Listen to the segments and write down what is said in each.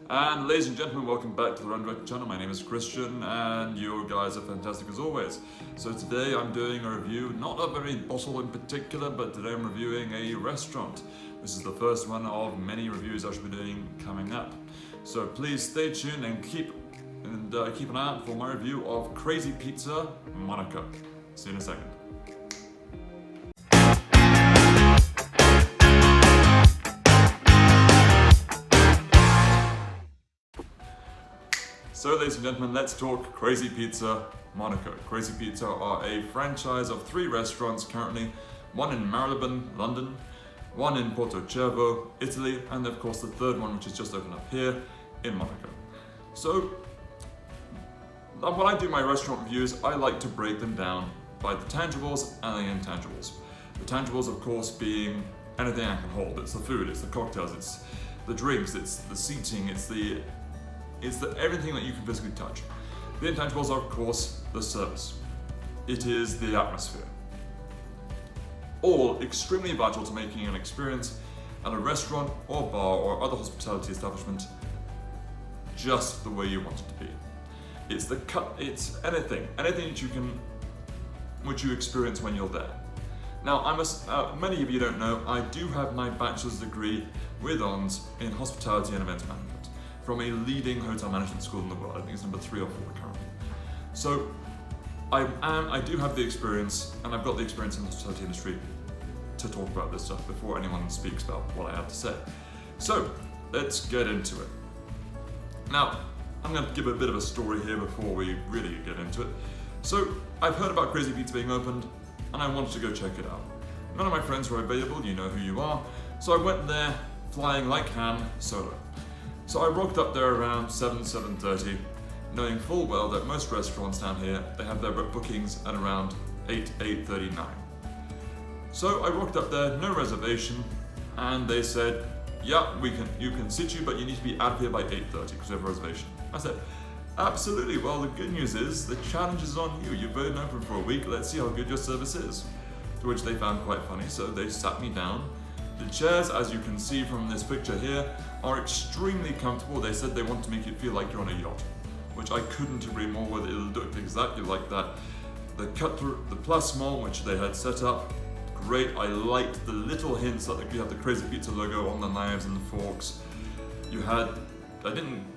And ladies and gentlemen, welcome back to the Undirected channel. My name is Christian and you guys are fantastic as always. So today I'm doing a review, not a very bottle in particular, but today I'm reviewing a restaurant. This is the first one of many reviews I should be doing coming up. So please stay tuned and keep an eye out for my review of Crazy Pizza Monaco. See you in a second. So ladies and gentlemen, let's talk Crazy Pizza Monaco. Crazy Pizza are a franchise of 3 restaurants currently, one in Marylebone, London, one in Porto Cervo, Italy, and of course the third one which is just opened up here in Monaco. So when I do my restaurant reviews, I like to break them down by the tangibles and the intangibles. The tangibles of course being anything I can hold. It's the food, it's the cocktails, it's the drinks, it's the seating, it's everything that you can physically touch. The intangibles are, of course, the service. It is the atmosphere. All extremely vital to making an experience at a restaurant or bar or other hospitality establishment just the way you want it to be. It's anything that which you experience when you're there. Now, many of you don't know, I do have my bachelor's degree with honors in hospitality and events management from a leading hotel management school in the world. I think it's number 3 or 4 currently. So I do have the experience, and I've got the experience in the hospitality industry to talk about this stuff before anyone speaks about what I have to say. So let's get into it. Now, I'm going to give a bit of a story here before we really get into it. So I've heard about Crazy Pizza being opened, and I wanted to go check it out. None of my friends were available, you know who you are, so I went there flying like Han solo. So I rocked up there around 7:30, knowing full well that most restaurants down here, they have their bookings at around 8:39. So I rocked up there, no reservation, and they said, yeah, you can sit you, but you need to be out of here by 8:30 because we have a reservation. I said, absolutely, well the good news is, the challenge is on you. You've been open for a week, let's see how good your service is. To which they found quite funny, so they sat me down. The chairs, as you can see from this picture here, are extremely comfortable. They said they want to make you feel like you're on a yacht, which I couldn't agree more with. It looked exactly like that. The plus small, which they had set up, great. I liked the little hints that you have the Crazy Pizza logo on the knives and the forks.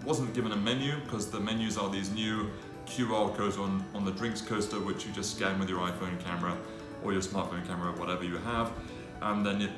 Wasn't given a menu because the menus are these new QR codes on the drinks coaster, which you just scan with your iPhone camera or your smartphone camera, whatever you have, and then it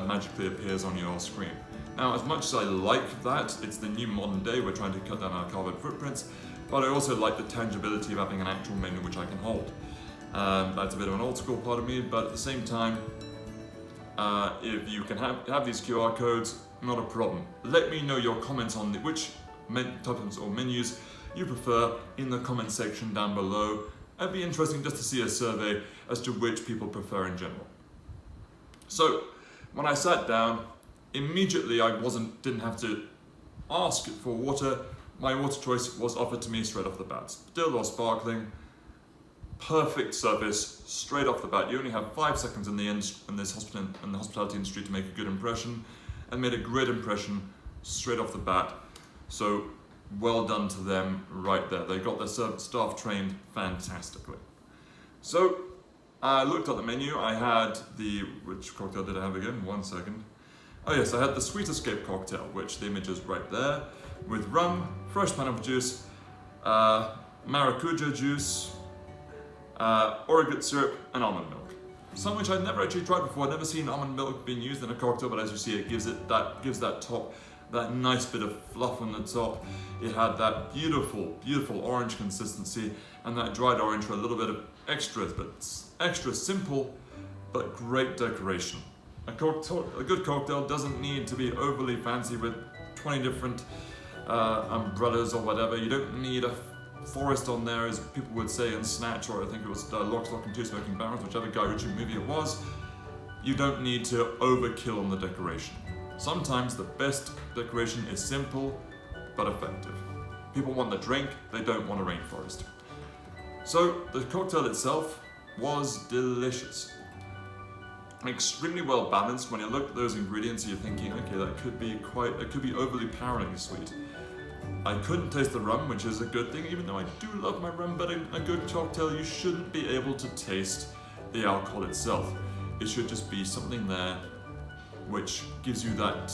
magically appears on your screen. Now, as much as I like that, it's the new modern day, we're trying to cut down our carbon footprints, but I also like the tangibility of having an actual menu which I can hold. That's a bit of an old school part of me, but at the same time, if you can have these QR codes, not a problem. Let me know your comments on which types or menus you prefer in the comment section down below. It'd be interesting just to see a survey as to which people prefer in general. So, when I sat down, immediately I didn't have to ask for water. My water choice was offered to me straight off the bat. Still or sparkling, perfect service straight off the bat. You only have 5 seconds in the hospitality industry to make a good impression, and made a great impression straight off the bat. So well done to them right there. They got their staff trained fantastically. So I looked at the menu. I had which cocktail did I have again? 1 second. Oh yes, I had the Sweet Escape cocktail, which the image is right there, with rum, fresh pineapple juice, maracuja juice, orgeat syrup, and almond milk. Some which I'd never actually tried before. I'd never seen almond milk being used in a cocktail, but as you see, it gives that top, that nice bit of fluff on the top. It had that beautiful, beautiful orange consistency, and that dried orange for a little bit of extras, but extra simple, but great decoration. A good cocktail doesn't need to be overly fancy with 20 different umbrellas or whatever. You don't need a forest on there, as people would say in Snatch, or I think it was Lock, Stock and Two Smoking Barrels, whichever Guy Ritchie movie it was. You don't need to overkill on the decoration. Sometimes the best decoration is simple but effective. People want the drink, they don't want a rainforest. So the cocktail itself was delicious. Extremely well balanced. When you look at those ingredients, you're thinking, okay, it could be overly poweringly sweet. I couldn't taste the rum, which is a good thing, even though I do love my rum, but in a good cocktail, you shouldn't be able to taste the alcohol itself. It should just be something there which gives you that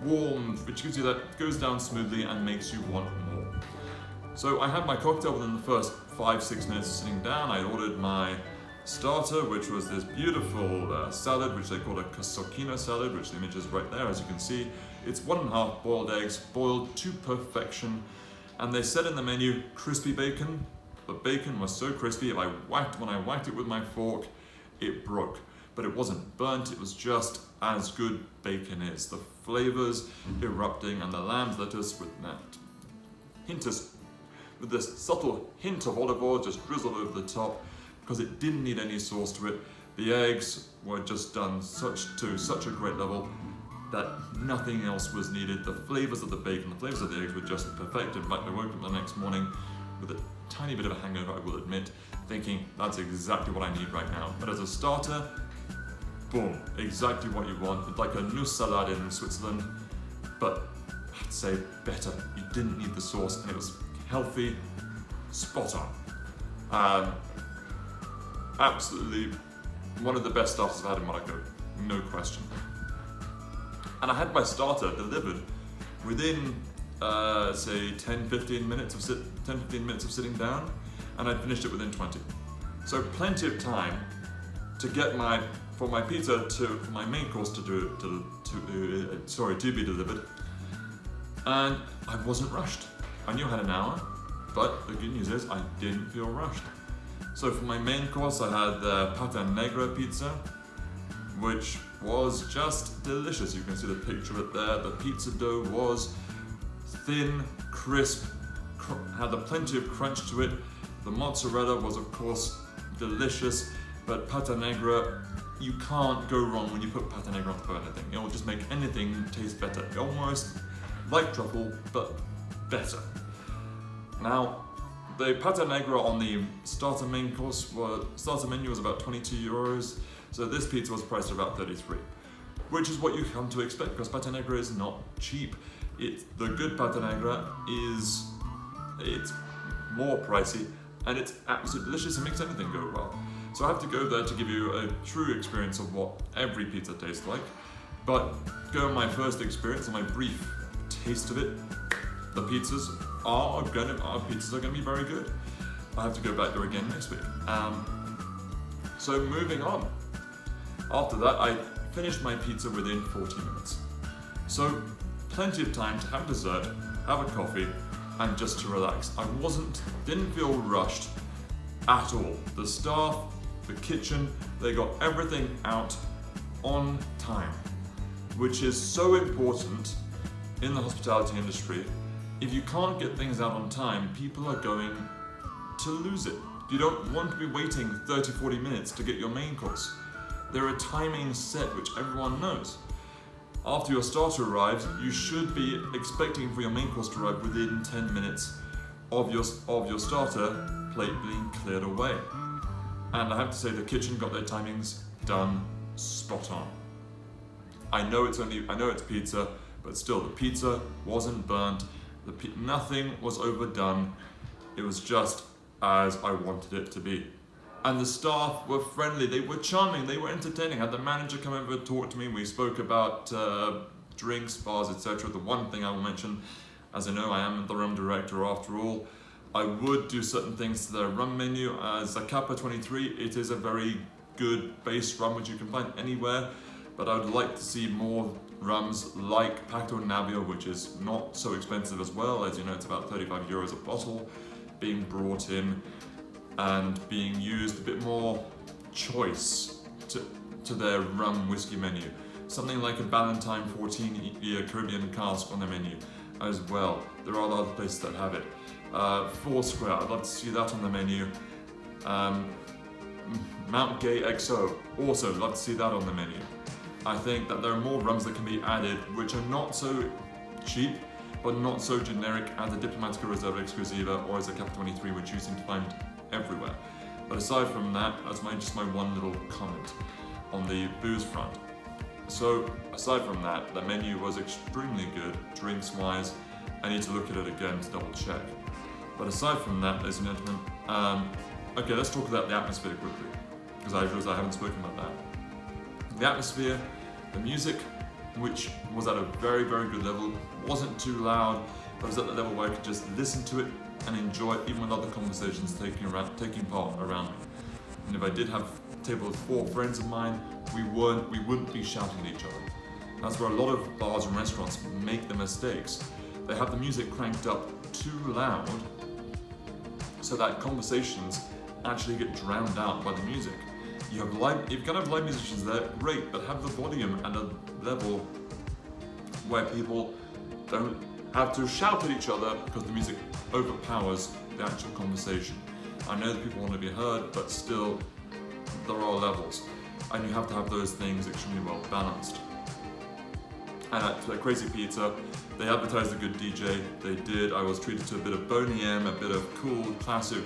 warmth, which gives you that, goes down smoothly and makes you want more. So I had my cocktail within the first 5-6 minutes of sitting down. I ordered my starter, which was this beautiful salad, which they call a casocchino salad, which the image is right there, as you can see. It's 1.5 boiled eggs, boiled to perfection. And they said in the menu, crispy bacon. The bacon was so crispy, when I whacked it with my fork, it broke. But it wasn't burnt, it was just as good bacon is. The flavors erupting, and the lamb's lettuce with this subtle hint of olive oil just drizzled over the top, because it didn't need any sauce to it. The eggs were just done to such a great level that nothing else was needed. The flavors of the bacon, the flavors of the eggs were just perfect. In fact, I woke up the next morning with a tiny bit of a hangover, I will admit, thinking that's exactly what I need right now. But as a starter, boom, exactly what you want. It's like a nuss salad in Switzerland, but I'd say better. You didn't need the sauce, and it was healthy, spot on. Absolutely one of the best starters I've had in Monaco, no question. And I had my starter delivered within, say, 10-15 minutes of sitting down, and I'd finished it within 20. So plenty of time to get for my main course to be delivered, and I wasn't rushed. I knew I had an hour, but the good news is I didn't feel rushed. So for my main course, I had the pata negra pizza, which was just delicious. You can see the picture of it there. The pizza dough was thin, crisp, had plenty of crunch to it. The mozzarella was, of course, delicious, but pata negra, you can't go wrong when you put pata negra on top of anything. It will just make anything taste better. Almost like truffle, but better. Now, the pata negra on the starter menu was about 22 euros, so this pizza was priced at about 33, which is what you come to expect, because pata negra is not cheap. The good pata negra it's more pricey, and it's absolutely delicious. It makes anything go well. So I have to go there to give you a true experience of what every pizza tastes like, but go on my first experience and my brief taste of it, the pizzas are going to be very good. I have to go back there again next week. So moving on. After that, I finished my pizza within 40 minutes. So plenty of time to have dessert, have a coffee, and just to relax. Didn't feel rushed at all. The staff, the kitchen, they got everything out on time, which is so important in the hospitality industry. If you can't get things out on time, people are going to lose it. You don't want to be waiting 30-40 minutes to get your main course. There are timings set which everyone knows. After your starter arrives, you should be expecting for your main course to arrive within 10 minutes of your starter plate being cleared away. And I have to say, the kitchen got their timings done spot on. I know it's pizza, but still, the pizza wasn't burnt. Nothing was overdone. It was just as I wanted it to be. And the staff were friendly, they were charming, they were entertaining. I had the manager come over and talk to me. We spoke about drinks, bars, etc. The one thing I will mention, as I know I am the rum director after all, I would do certain things to the rum menu. As a Kappa 23, it is a very good base rum which you can find anywhere, but I would like to see more rums like Pacto Navio, which is not so expensive as well. As you know, it's about 35 euros a bottle, being brought in and being used, a bit more choice to their rum whiskey menu. Something like a Ballantine 14-year Caribbean cask on the menu as well. There are other places that have it. Foursquare, I'd love to see that on the menu. Mount Gay XO, also love to see that on the menu. I think that there are more rums that can be added which are not so cheap, but not so generic as a Diplomatico Reserva Exclusiva or as a Kappa 23, which you seem to find everywhere. But aside from that, that's just my one little comment on the booze front. So aside from that, the menu was extremely good, drinks-wise. I need to look at it again to double check. But aside from that, ladies and gentlemen, okay, let's talk about the atmosphere quickly, because I realize I haven't spoken about that. The atmosphere, the music, which was at a very, very good level, wasn't too loud, but was at the level where I could just listen to it and enjoy it, even with other conversations taking part around me. And if I did have a table of 4 friends of mine, we wouldn't be shouting at each other. That's where a lot of bars and restaurants make the mistakes. They have the music cranked up too loud, so that conversations actually get drowned out by the music. If you can have live musicians there, great, but have the volume at a level where people don't have to shout at each other because the music overpowers the actual conversation. I know that people want to be heard, but still, there are levels, and you have to have those things extremely well balanced. And at Crazy Pizza, they advertised a good DJ. They did. I was treated to a bit of Boney M, a bit of cool classic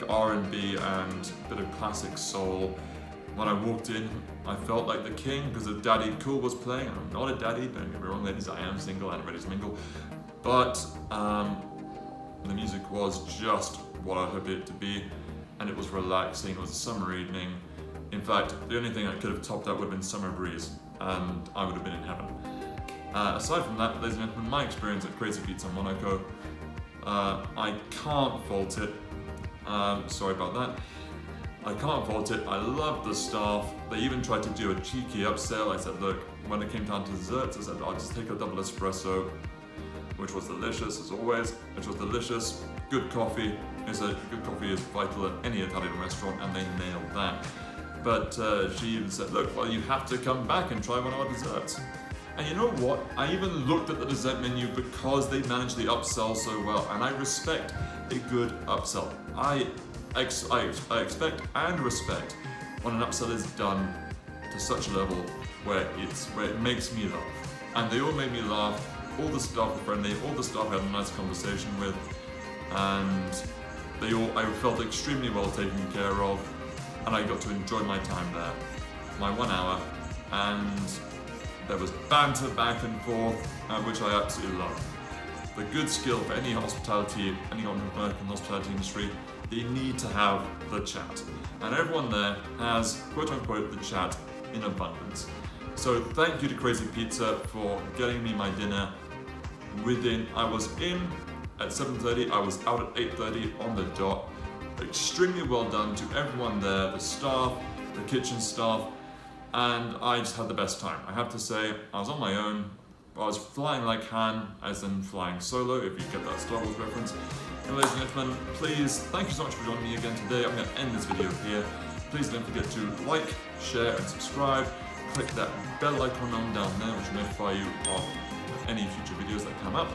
R&B, and a bit of classic soul. When I walked in, I felt like the king because of Daddy Cool was playing. I'm not a daddy, don't get me wrong, ladies. I am single and ready to mingle. But the music was just what I hoped it to be, and it was relaxing. It was a summer evening. In fact, the only thing that could have topped that would have been Summer Breeze, and I would have been in heaven. Aside from that, ladies and gentlemen, my experience at Crazy Pizza Monaco, I can't fault it. Sorry about that. I can't fault it. I love the staff. They even tried to do a cheeky upsell. I said, look, when it came down to desserts, I said, I'll just take a double espresso, which was delicious as always. Which was delicious. Good coffee. Good coffee is vital at any Italian restaurant, and they nailed that. But she even said, look, well, you have to come back and try one of our desserts. And you know what? I even looked at the dessert menu because they managed the upsell so well, and I respect a good upsell. I expect and respect when an upsell is done to such a level where it makes me laugh. And they all made me laugh. All the staff were friendly. All the staff I had a nice conversation with, and I felt extremely well taken care of, and I got to enjoy my time there, my 1 hour, and there was banter back and forth, which I absolutely love. The good skill for any hospitality, anyone who works in the hospitality industry, they need to have the chat. And everyone there has, quote unquote, the chat in abundance. So thank you to Crazy Pizza for getting me my dinner I was in at 7:30, I was out at 8:30 on the dot. Extremely well done to everyone there, the staff, the kitchen staff, and I just had the best time. I have to say, I was on my own. I was flying like Han, as in flying solo, if you get that Star Wars reference. And ladies and gentlemen, please, thank you so much for joining me again today. I'm going to end this video here. Please don't forget to like, share, and subscribe. Click that bell icon on down there, which will notify you of any future videos that come up.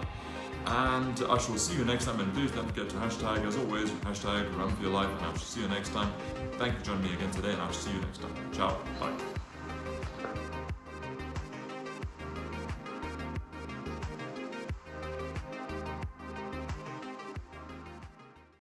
And I shall see you next time, and please don't forget to hashtag, as always, hashtag run for your life, and I shall see you next time. Thank you for joining me again today, and I shall see you next time. Ciao, bye.